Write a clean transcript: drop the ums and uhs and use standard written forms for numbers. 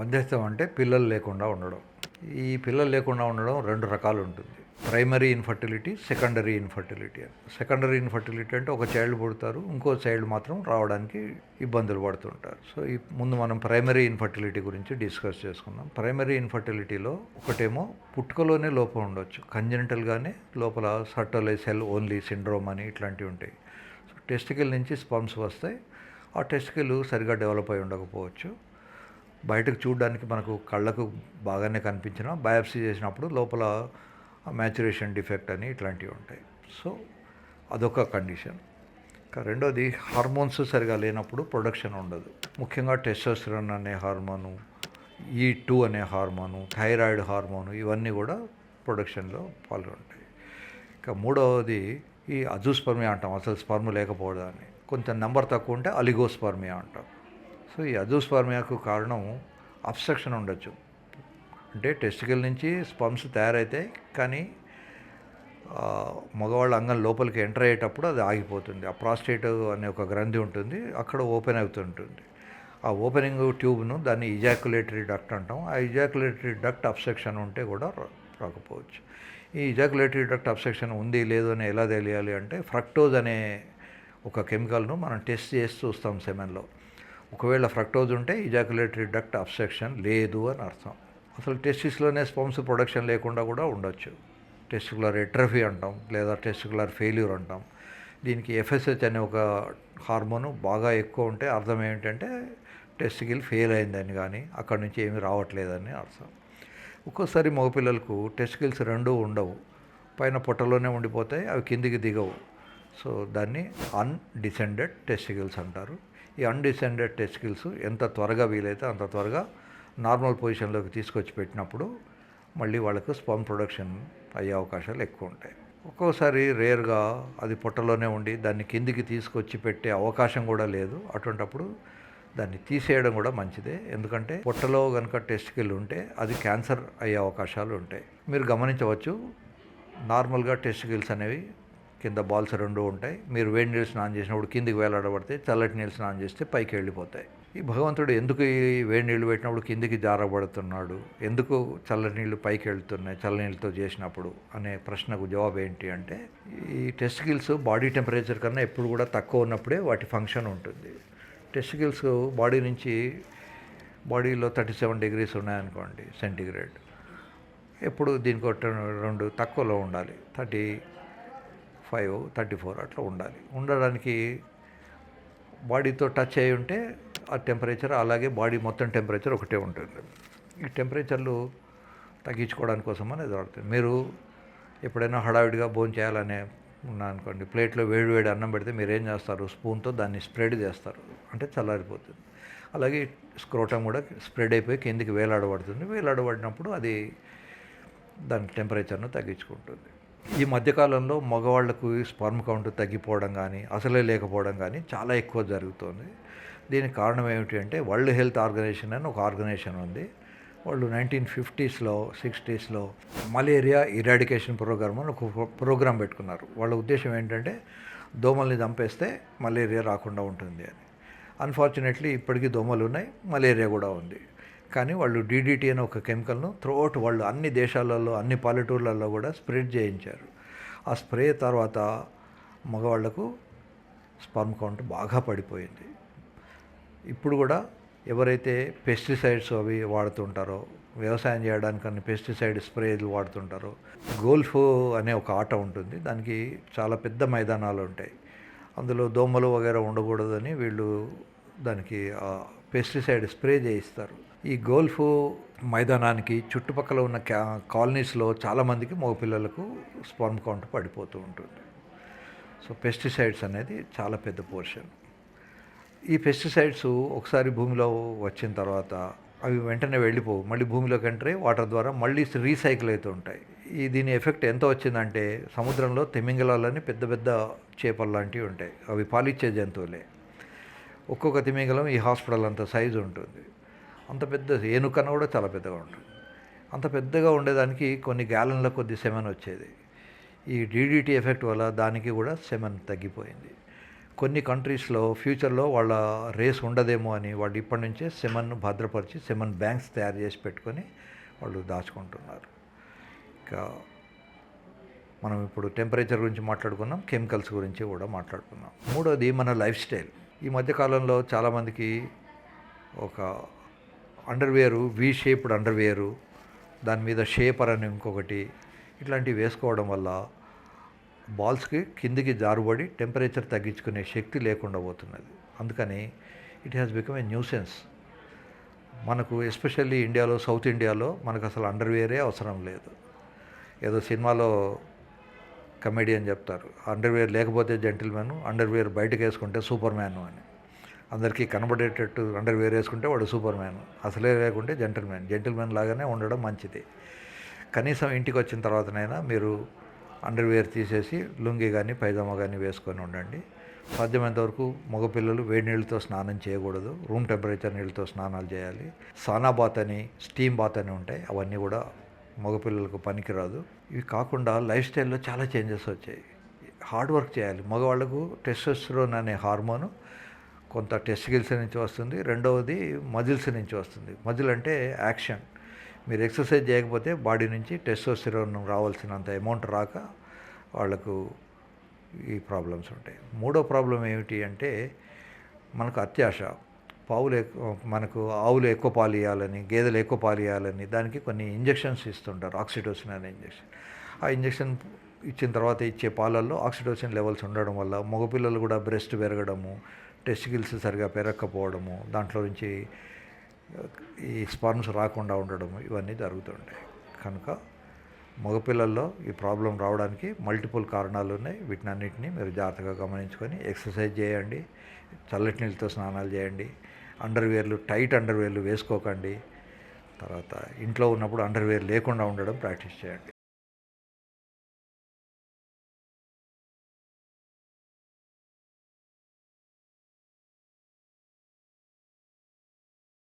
వధ్యత్వం అంటే పిల్లలు లేకుండా ఉండడం. ఈ పిల్లలు లేకుండా ఉండడం 2 రకాలు ఉంటుంది. ప్రైమరీ ఇన్ఫర్టిలిటీ, సెకండరీ ఇన్ఫర్టిలిటీ అని. సెకండరీ ఇన్ఫర్టిలిటీ అంటే ఒక చైల్డ్ పుడతారు, ఇంకో చైల్డ్ మాత్రం రావడానికి ఇబ్బందులు పడుతుంటారు. సో ముందు మనం ప్రైమరీ ఇన్ఫర్టిలిటీ గురించి డిస్కస్ చేసుకుందాం. ప్రైమరీ ఇన్ఫర్టిలిటీలో ఒకటేమో పుట్టుకలోనే లోపం ఉండొచ్చు, కంజెనిటల్గానే లోపల సర్టోలై సెల్ ఓన్లీ సిండ్రోమ్ అని ఇట్లాంటివి ఉంటాయి. సో టెస్టికల్ నుంచి స్పర్మ్స్ వస్తాయి. ఆ టెస్టికల్ సరిగా డెవలప్ అయి ఉండకపోవచ్చు. బయటకు చూడడానికి మనకు కళ్ళకు బాగానే కనిపించినా బయాప్సీ చేసినప్పుడు లోపల మ్యాచురేషన్ డిఫెక్ట్ అని ఇట్లాంటివి ఉంటాయి. సో అదొక కండిషన్. రెండోది హార్మోన్స్ సరిగా లేనప్పుడు ప్రొడక్షన్ ఉండదు. ముఖ్యంగా టెస్టోస్టెరాన్ అనే హార్మోను, E2 అనే హార్మోను, థైరాయిడ్ హార్మోను, ఇవన్నీ కూడా ప్రొడక్షన్లో పాల్గొంటాయి. ఇక మూడవది ఈ అజూస్పర్మియా అంటాం, అసలు స్పర్మ్ లేకపోవడాన్ని. కొంచెం నెంబర్ తక్కువ ఉంటే అలిగోస్పర్మియా అంటాం. సో ఈ అజూస్పర్మియాకు కారణం అబ్స్ట్రక్షన్ ఉండొచ్చు. అంటే టెస్టికల్ నుంచి స్పర్మ్స్ తయారైతాయి, కానీ మగవాళ్ళ అంగం లోపలికి ఎంటర్ అయ్యేటప్పుడు అది ఆగిపోతుంది. ఆ ప్రాస్టేట్ అనే ఒక గ్రంథి ఉంటుంది, అక్కడ ఓపెన్ అవుతుంటుంది. ఆ ఓపెనింగ్ ట్యూబ్ను దాన్ని ఇజాక్యులేటరీ డక్ట్ అంటాం. ఆ ఇజాక్యులేటరీ డక్ట్ అబ్స్ట్రక్షన్ ఉంటే కూడా రాకపోవచ్చు. ఈ ఇజాక్యులేటరీ డక్ట్ అబ్స్ట్రక్షన్ ఉంది లేదు అని ఎలా తెలియాలి అంటే, ఫ్రక్టోజ్ అనే ఒక కెమికల్ను మనం టెస్ట్ చేసి చూస్తాం సెమెన్లో. ఒకవేళ ఫ్రక్టోజ్ ఉంటే ఇజాక్యులేటరీ డక్ట్ అబ్స్ట్రక్షన్ లేదు అని అర్థం. అసలు టెస్టిస్లోనే స్పర్మ్స్ ప్రొడక్షన్ లేకుండా కూడా ఉండొచ్చు. టెస్టికులర్ ఎట్రఫీ అంటాం, లేదా టెస్టికులర్ ఫెయిల్యూర్ అంటాం. దీనికి FSH అనే ఒక హార్మోను బాగా ఎక్కువ ఉంటే అర్థం ఏమిటంటే టెస్టికల్ ఫెయిల్ అయిందని, కానీ అక్కడి నుంచి ఏమీ రావట్లేదని అర్థం. ఒక్కోసారి మగపిల్లలకు టెస్టికల్స్ రెండూ ఉండవు, పైన పొట్టలోనే ఉండిపోతాయి, అవి కిందికి దిగవు. సో దాన్ని అన్డిసెండెడ్ టెస్టికల్స్ అంటారు. ఈ అన్డిసెండెడ్ టెస్టికల్స్ ఎంత త్వరగా వీలైతే అంత త్వరగా నార్మల్ పొజిషన్లోకి తీసుకొచ్చి పెట్టినప్పుడు మళ్ళీ వాళ్ళకు స్పర్మ్ ప్రొడక్షన్ అయ్యే అవకాశాలు ఎక్కువ ఉంటాయి. ఒక్కోసారి రేర్గా అది పొట్టలోనే ఉండి దాన్ని కిందికి తీసుకొచ్చి పెట్టే అవకాశం కూడా లేదు. అటువంటప్పుడు దాన్ని తీసేయడం కూడా మంచిదే. ఎందుకంటే పొట్టలో కనుక టెస్టికల్ ఉంటే అది క్యాన్సర్ అయ్యే అవకాశాలు ఉంటాయి. మీరు గమనించవచ్చు, నార్మల్గా టెస్టికల్స్ అనేవి కింద బాల్స్ 2 ఉంటాయి. మీరు వేడి నీళ్ళు స్నానం చేసినప్పుడు కిందికి వేలాడబడితే, చల్లటి నీళ్ళు స్నానం చేస్తే పైకి వెళ్ళిపోతాయి. ఈ భగవంతుడు ఎందుకు ఈ వేడి నీళ్ళు పెట్టినప్పుడు కిందికి జారబడుతున్నాడు, ఎందుకు చల్లటి నీళ్ళు పైకి వెళ్తున్నాయి చల్ల నీళ్ళతో చేసినప్పుడు అనే ప్రశ్నకు జవాబు ఏంటి అంటే, ఈ టెస్టికల్స్ బాడీ టెంపరేచర్ కన్నా ఎప్పుడు కూడా తక్కువ ఉన్నప్పుడే వాటి ఫంక్షన్ ఉంటుంది. టెస్టికల్స్ బాడీ నుంచి బాడీలో 37 degrees ఉన్నాయనుకోండి సెంటీగ్రేడ్, ఎప్పుడు దీనికి 2 తక్కువలో ఉండాలి, 35, 34 అట్లా ఉండాలి. ఉండడానికి బాడీతో టచ్ అయి ఉంటే ఆ టెంపరేచర్, అలాగే బాడీ మొత్తం టెంపరేచర్ ఒకటే ఉంటుంది. ఈ టెంపరేచర్లు తగ్గించుకోవడానికి కోసమని ఇది వాడుతుంది. మీరు ఎప్పుడైనా హడావిడిగా భోజనం చేయాలనే అనుకోండి, ప్లేట్లో వేడి అన్నం పెడితే మీరు ఏం చేస్తారు, స్పూన్తో దాన్ని స్ప్రెడ్ చేస్తారు, అంటే చల్లారిపోతుంది. అలాగే స్క్రోటం కూడా స్ప్రెడ్ అయిపోయి కిందికి వేలాడబడుతుంది. వేలాడబడినప్పుడు అది దాని టెంపరేచర్ను తగ్గించుకుంటుంది. ఈ మధ్యకాలంలో మగవాళ్లకు స్పర్మ్ కౌంట్ తగ్గిపోవడం కానీ, అసలే లేకపోవడం కానీ చాలా ఎక్కువ జరుగుతుంది. దీనికి కారణం ఏమిటి అంటే, వరల్డ్ హెల్త్ ఆర్గనైజేషన్ అని ఒక ఆర్గనైజేషన్ ఉంది. వాళ్ళు 1950s, 60s malaria eradication programme అని ఒక ప్రోగ్రాం పెట్టుకున్నారు. వాళ్ళ ఉద్దేశం ఏంటంటే, దోమల్ని చంపేస్తే మలేరియా రాకుండా ఉంటుంది అని. అన్ఫార్చునేట్లీ ఇప్పటికీ దోమలు ఉన్నాయి, మలేరియా కూడా ఉంది. కానీ వాళ్ళు DDT అనే ఒక కెమికల్ను త్రూఅవుట్ వాళ్ళు అన్ని దేశాలలో, అన్ని పల్లెటూర్లలో కూడా స్ప్రెడ్ చేయించారు. ఆ స్ప్రే తర్వాత మగవాళ్లకు స్పర్మ్ కౌంట్ బాగా పడిపోయింది. ఇప్పుడు కూడా ఎవరైతే పెస్టిసైడ్స్ అవి వాడుతుంటారో, వ్యవసాయం చేయడానికి అన్ని పెస్టిసైడ్ స్ప్రేలు వాడుతుంటారో, గోల్ఫ్ అనే ఒక ఆట ఉంటుంది, దానికి చాలా పెద్ద మైదానాలు ఉంటాయి, అందులో దోమలు వగైరా ఉండకూడదని వీళ్ళు దానికి పెస్టిసైడ్ స్ప్రే చేయిస్తారు. ఈ గోల్ఫ్ మైదానానికి చుట్టుపక్కల ఉన్న కాలనీస్లో చాలామందికి మగపిల్లలకు స్పర్మ్ కౌంట్ పడిపోతూ ఉంటుంది. సో పెస్టిసైడ్స్ అనేది చాలా పెద్ద పోర్షన్. ఈ పెస్టిసైడ్స్ ఒకసారి భూమిలో వచ్చిన తర్వాత అవి వెంటనే వెళ్ళిపోవు, మళ్ళీ భూమిలోకి ఎంటర్ అయ్యి వాటర్ ద్వారా మళ్ళీ రీసైకిల్ అవుతూ ఉంటాయి. దీని ఎఫెక్ట్ ఎంత వచ్చిందంటే, సముద్రంలో తిమింగలాలని పెద్ద పెద్ద చేపలు లాంటివి ఉంటాయి, అవి పాలిచ్చే జంతువులే. ఒక్కొక్క తిమింగలం ఈ హాస్పిటల్ అంత సైజు ఉంటుంది. అంత పెద్ద ఏనుకన్నా కూడా చాలా పెద్దగా ఉంటుంది. అంత పెద్దగా ఉండేదానికి కొన్ని గ్యాలన్ల కొద్ది సెమెన్ వచ్చేది. ఈ DDT ఎఫెక్ట్ వల్ల దానికి కూడా సెమెన్ తగ్గిపోయింది. కొన్ని కంట్రీస్లో ఫ్యూచర్లో వాళ్ళ రేస్ ఉండదేమో అని వాళ్ళు ఇప్పటి నుంచే సెమన్ను భద్రపరిచి సెమన్ బ్యాంక్స్ తయారు చేసి పెట్టుకొని వాళ్ళు దాచుకుంటున్నారు. ఇంకా మనం ఇప్పుడు టెంపరేచర్ గురించి మాట్లాడుకున్నాం, కెమికల్స్ గురించి కూడా మాట్లాడుకున్నాం. మూడోది మన లైఫ్ స్టైల్. ఈ మధ్యకాలంలో చాలామందికి ఒక అండర్వేరు, వి షేప్డ్ అండర్వేరు, దాని మీద షేపర్ అని ఇంకొకటి, ఇట్లాంటివి వేసుకోవడం వల్ల బాల్స్కి కిందికి జారుబడి టెంపరేచర్ తగ్గించుకునే శక్తి లేకుండా పోతున్నది. అందుకని it has become a nuisance. మనకు ఎస్పెషల్లీ ఇండియాలో, సౌత్ ఇండియాలో మనకు అసలు అండర్వేరే అవసరం లేదు. ఏదో సినిమాలో కమెడియన్ చెప్తారు, అండర్వేర్ లేకపోతే జెంటిల్మెన్, అండర్వేర్ బయటకు వేసుకుంటే సూపర్ మ్యాన్ అని. అందరికీ కనబడేటట్టు అండర్వేర్ వేసుకుంటే వాడు సూపర్ మ్యాన్, అసలే లేకుంటే జెంటిల్మెన్. జెంటిల్మెన్ లాగానే ఉండడం మంచిది. కనీసం ఇంటికి వచ్చిన తర్వాతనైనా మీరు అండర్వేర్ తీసేసి లుంగి కానీ పైజామా కానీ వేసుకొని ఉండండి. సాధ్యమైనంత వరకు మగపిల్లలు వేడి నీళ్ళతో స్నానం చేయకూడదు, రూమ్ టెంపరేచర్ నీళ్ళతో స్నానాలు చేయాలి. సానా బాత్ అని, స్టీమ్ బాత్ అని ఉంటాయి, అవన్నీ కూడా మగపిల్లలకు పనికిరాదు. ఇవి కాకుండా లైఫ్ స్టైల్లో చాలా చేంజెస్ వచ్చాయి. హార్డ్ వర్క్ చేయాలి. మగవాళ్ళకు టెస్టోస్టెరోన్ అనే హార్మోను కొంత టెస్టికల్స్ నుంచి వస్తుంది, రెండవది మజిల్స్ నుంచి వస్తుంది. మజిల్ అంటే యాక్షన్. మీరు ఎక్సర్సైజ్ చేయకపోతే బాడీ నుంచి టెస్టోస్టెరోన్ రావాల్సినంత అమౌంట్ రాక వాళ్ళకు ఈ ప్రాబ్లమ్స్ ఉంటాయి. మూడో ప్రాబ్లం ఏమిటి అంటే మనకు అత్యాశ. మనకు ఆవులు ఎక్కువ పాలు ఇవ్వాలని, గేదెలు ఎక్కువ పాలు ఇవ్వాలని దానికి కొన్ని ఇంజెక్షన్స్ ఇస్తుంటారు, ఆక్సిటోసిన్ అనే ఇంజెక్షన్. ఆ ఇంజెక్షన్ ఇచ్చిన తర్వాత ఇచ్చే పాలల్లో ఆక్సిటోసిన్ లెవెల్స్ ఉండడం వల్ల మగపిల్లలు కూడా బ్రెస్ట్ పెరగడము, టెస్టికల్స్ సరిగా పెరగకపోవడము, దాంట్లో నుంచి ఈ స్పర్మ్స్ రాకుండా ఉండడము, ఇవన్నీ జరుగుతుంటాయి. కనుక మగపిల్లల్లో ఈ ప్రాబ్లం రావడానికి మల్టిపుల్ కారణాలు ఉన్నాయి. వీటినన్నింటినీ మీరు జాగ్రత్తగా గమనించుకొని ఎక్సర్సైజ్ చేయండి, చల్లటి నీళ్ళతో స్నానాలు చేయండి, అండర్వేర్లు, టైట్ అండర్వేర్లు వేసుకోకండి. తర్వాత ఇంట్లో ఉన్నప్పుడు అండర్వేర్ లేకుండా ఉండడం ప్రాక్టీస్ చేయండి.